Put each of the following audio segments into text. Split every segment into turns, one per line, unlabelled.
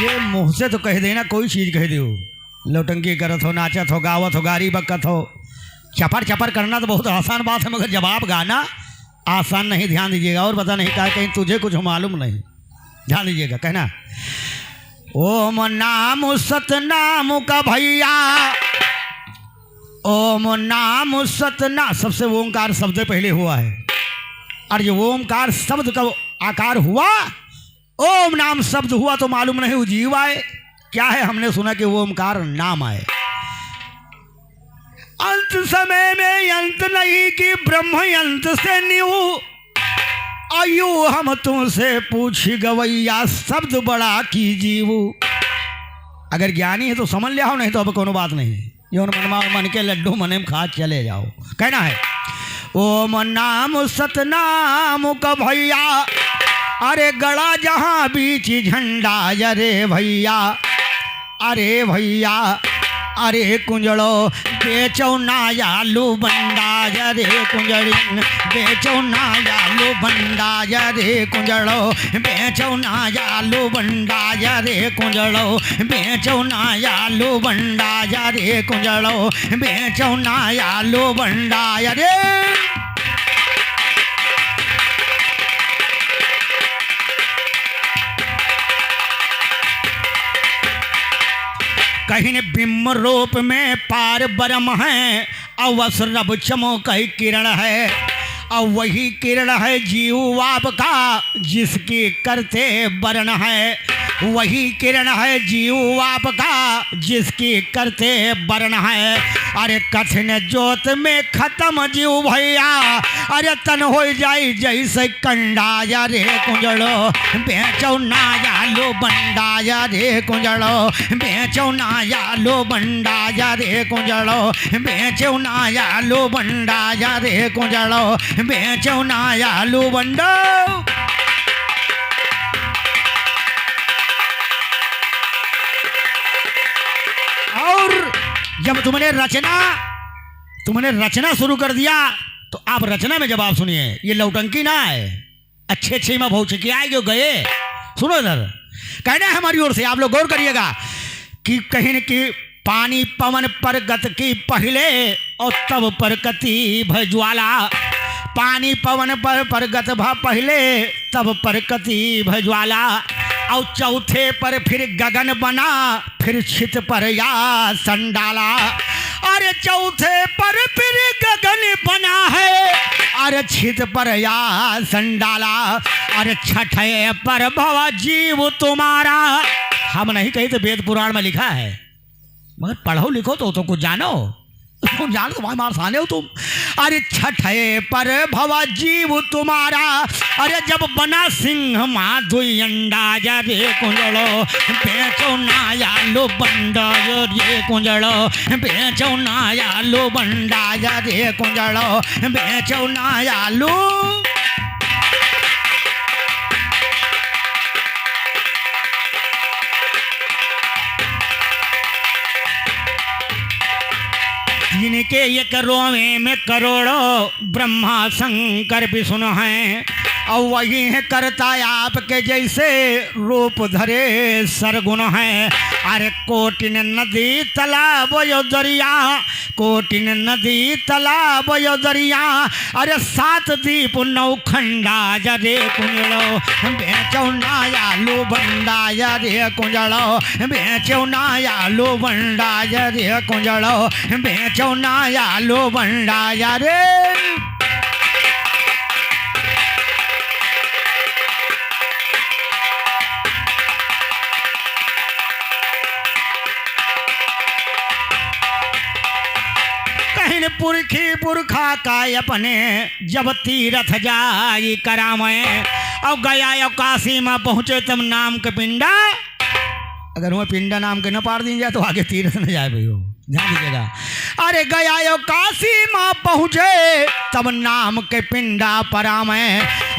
ये मुँह से तो कह देना कोई चीज़ कह दो, लौटंकी करत हो, नाचत हो, गावत हो, गारी बकत हो, चपर चपर करना तो बहुत आसान बात है, मगर जवाब गाना आसान नहीं। ध्यान दीजिएगा। और पता नहीं कहा कहीं तुझे कुछ मालूम नहीं, ध्यान दीजिएगा। कहना ओम नाम सतनाम का भैया, ओम नाम सतना, सबसे ओंकार शब्द पहले हुआ है, और जो ओंकार शब्द का आकार हुआ, ओम नाम शब्द हुआ तो मालूम नहीं वो जीव आए क्या है। हमने सुना कि वो ओमकार नाम आए। अंत समय में अंत नहीं कि ब्रह्म अंत से न्यू, आयु हम तुमसे पूछ गवैया शब्द बड़ा की जीव। अगर ज्ञानी है तो समझ लिया हो, नहीं तो अब कोनो बात नहीं, जो मनवा मन के लड्डू मने में खा चले जाओ। कहना है ओम नाम सतनाम का भैया, अरे गड़ा जहां बीच झंडा, अरे भैया, अरे भैया, अरे कुंजड़ो बेचो ना आलू बंडा, अरे कुंजड़ी बेचो ना आलू बंडा, अरे कुंजड़ो बेचो ना आलू बंडा, अरे कुंजड़ो बेचो ना आलू बंडा, अरे कुंजड़ो बेचो ना आलू बंडा। अरे कहीं ने बिम्ब रूप में पार ब्रह्म है, अवसर रब चमक किरण है, और वही किरण है जीव आपका जिसकी करते वर्ण है, वही किरण है जीव आपका जिसकी करते वर्ण है। अरे कठिन जोत में खत्म जीव भैया, अरे तन हो जाए जैसे कंडा, अरे कुंजड़ो बेचो ना आलू बंडा, अरे कुंजड़ो बेचो ना आलू बंडा, अरे कुंजड़ो बेचो ना आलू बंडा, अरे कुंजड़ो बेचो ना आलू बंडा। और जब तुमने रचना शुरू कर दिया तो आप रचना में जवाब सुनिए। ये लौटंकी ना है, अच्छे अच्छे में बहुत की आए जो गए। सुनो इधर, कहना है हमारी ओर से, आप लोग गौर करिएगा कि कहीं न कि पानी पवन पर गत की पहले और तब पर कति भज्वाला, पानी पवन पर गत भ पहले तब पर कति भज्वाला, और चौथे पर फिर गगन बना, फिर छित पर या संडाला। अरे चौथे पर फिर गगन बना है, अरे छित पर या संडाला, अरे छठे पर भव जीव तुम्हारा। हम नहीं कही तो वेद पुराण में लिखा है, मगर पढ़ो लिखो तो कुछ जानो, तुम जानो तो मार साने हो तुम। अरे छठे पर भवा जीव तुम्हारा, अरे जब बना सिंह माधुई अंडा, अरे कुंजड़ो बेचो ना आलू बंडा, अरे कुंजड़ो बेचो ना आलू बंडा, अरे कुंजड़ो बेचो ना आलू। जिनके एक रोवे में करोड़ों ब्रह्मा शंकर विष्णु हैं, और वही है करता आपके जैसे रूप धरे सरगुण है। अरे कोटिन नदी तालाब यो दरिया, कोटिन नदी तालाब यो दरिया, अरे सात दीप नौखंडा, अरे कुंजड़ो बेचो ना आलू बंडा, अरे कुंजड़ो बेचो ना आलू बंडा, अरे कुंजड़ो बेचो ना आलू बंडा। अरे पुरखी पुरखा का अपने जब तीरथ जाई करामे, और गया काशी में पहुँचे तब नाम के पिंडा। अगर वह पिंडा नाम के न पार दी जाए तो आगे तीरथ न जाए भैया, ध्यान दीजिएगा। अरे गया काशी में पहुँचे तब नाम के पिंडा परामे,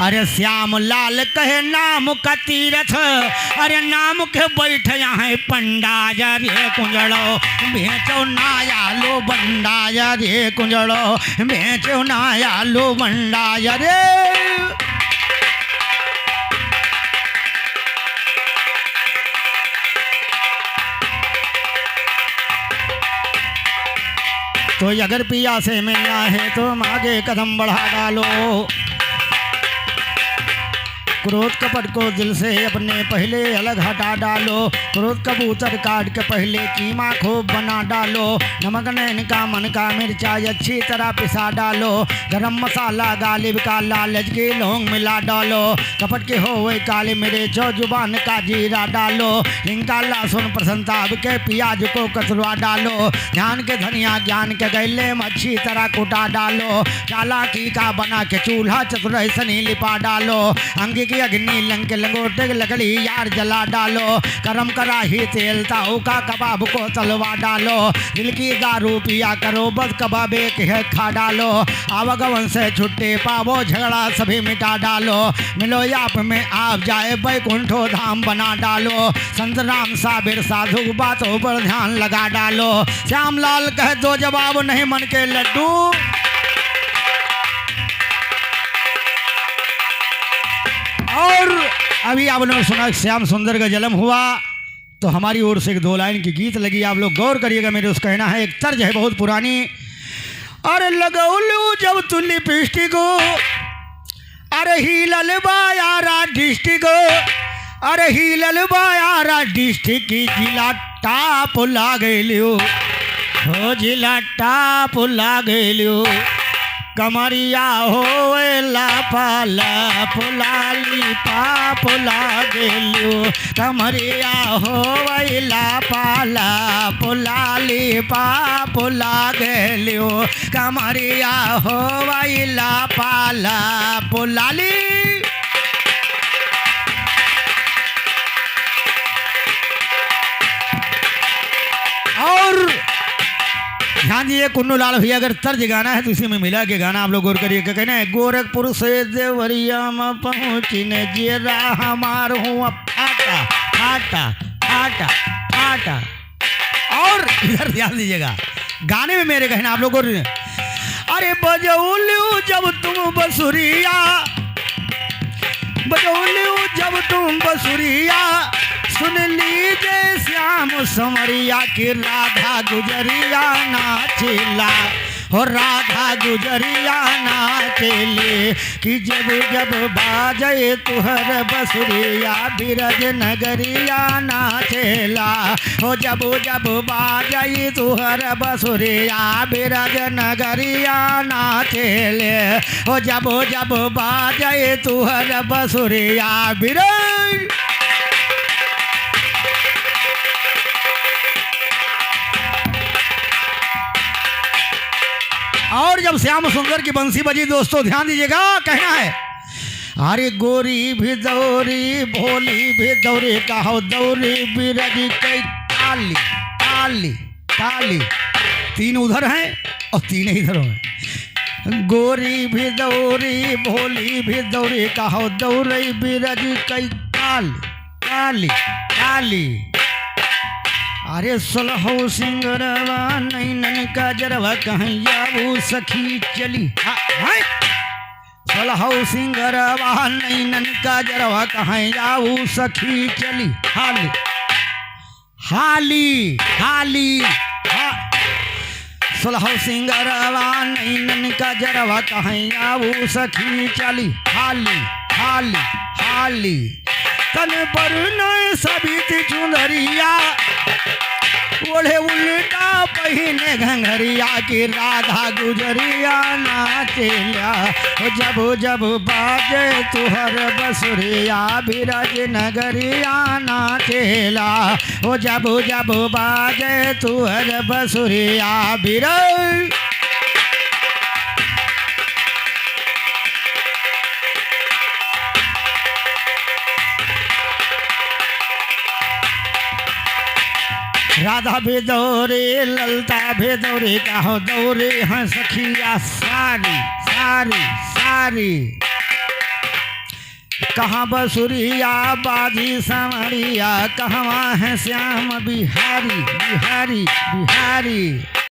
अरे श्याम लाल कहे नाम का तीरथ, अरे नाम के बैठ यहाँ पंडा, अरे कुंजड़ो बेचो ना आलू बंडा, अरे कुंजड़ो बेचो ना आलू बंडा। अरे तो अगर पिया से मिलना है तो आगे कदम बढ़ा डालो। क्रोध कपट को दिल से अपने पहले अलग हटा डालो। क्रोध कबूतर काट के पहले कीमा खूब बना डालो। नमक नैन का मन का मिर्चाई अच्छी तरह पिसा डालो। गरम मसाला गालिब का लालच की लौंग मिला डालो। कपट के हो वही काले मेरे जो जुबान का जीरा डालो। इनका लहसुन प्रसन्नताब के प्याज को कतरवा डालो। ध्यान के धनिया ज्ञान के गैले में अच्छी तरह कुटा डालो। चालाकी का बना के चूल्हा चतुराई सनी लिपा डालो। अंगी की अग्नि लंके लंगोटे की लकड़ी यार जला डालो। गरम कराही तेल ताऊ का कबाब को तलवा डालो। दिल की दारू पिया करो बस कबाब एक है खा डालो। आवागमन से छुट्टे पावो झगड़ा सभी मिटा डालो। मिलो याप में आप जाए बैकुंठो धाम बना डालो। संत राम साबिर साधु बातों पर ध्यान लगा डालो। श्यामलाल कह दो जवाब नहीं मन के लड्डू। और अभी आपने सुना श्याम सुंदर का जन्म हुआ तो हमारी ओर से एक 2 लाइन की गीत लगी, आप लोग गौर करिएगा। मेरे उस कहना है एक तर्ज है बहुत पुरानी। अरे लगौलू जब तू लिपस्टिक अरे हीलल बायारा डिस्ट्रिक अरे हीलल बायारा डिस्ट्रिक की जिला टाप लागेलियो हो जिला टाप लागेलियो। कमरिया होवेला पाला पुलाली पाप लागेलियो। कमरिया होवेला पाला पुलाली पाप लागेलियो। कमरिया होवेला पाला पुलाली। और ध्यान दिए कुन्नू लाल भैया अगर तर्ज गाना है तो इसी में मिला के गाना आप लोग गौर करिए। क्या कहना है? गोरखपुर से देवरिया में पहुँची ने जेरा हमार हूँ फाटा फाटा फाटा फाटा। और इधर ध्यान दीजिएगा गाने में मेरे कहना आप लोग गौर। अरे बजौलू जब तुम बसुरिया बजौलू जब तुम बसुरिया सुन लीजिए श्याम समरिया की राधा गुजरिया नाचेला हो राधा गुजरिया नाचेले। कि जब जब बाजे तुहर बसुरिया बिरज नगरिया नाचेला हो। जब जब बाजे तुहर बसुरिया बिरज नगरिया नाचेले हो। जब जब बाजे तुहर बसुरिया बिरज। और जब श्याम सुंदर की बंसी बजी दोस्तों ध्यान दीजिएगा कहना है। अरे गोरी भी दौरी भोली भी दौरी कहो दौरी बिरजी कई ताली ताली ताली। 3 उधर हैं और 3 इधर हैं। गोरी भी दौरी भोली भी दौरी कहो दौरी बिरजी कई ताली ताली ताली। अरे सोलहो सिंगरवा नैनन का जरवा कहैया वो सखी चली। सोलहो सिंगरवा नैनन का जरवा कहैया वो सखी चली। हाली हाली हाली सोलहो सिंगरवा नैनन का जरवा कहैया वो सखी चली। हाली हाली हाली तन पर नए सभी चुंदरिया ओढ़े उल्टा पहिने घंघरिया की राधा गुजरिया नाचेला हो। जब जब बाजे तुहर बसुरिया बिरज नगरिया नाचेला हो। जब जब बाजे तुहर बसुरिया बिरज। राधा भी दौरे ललता भी दौरे कहो दौरे हैं सखिया सारी सारी सारी। कहाँ बसुरिया बाजी समरिया कहवा है श्याम बिहारी बिहारी बिहारी।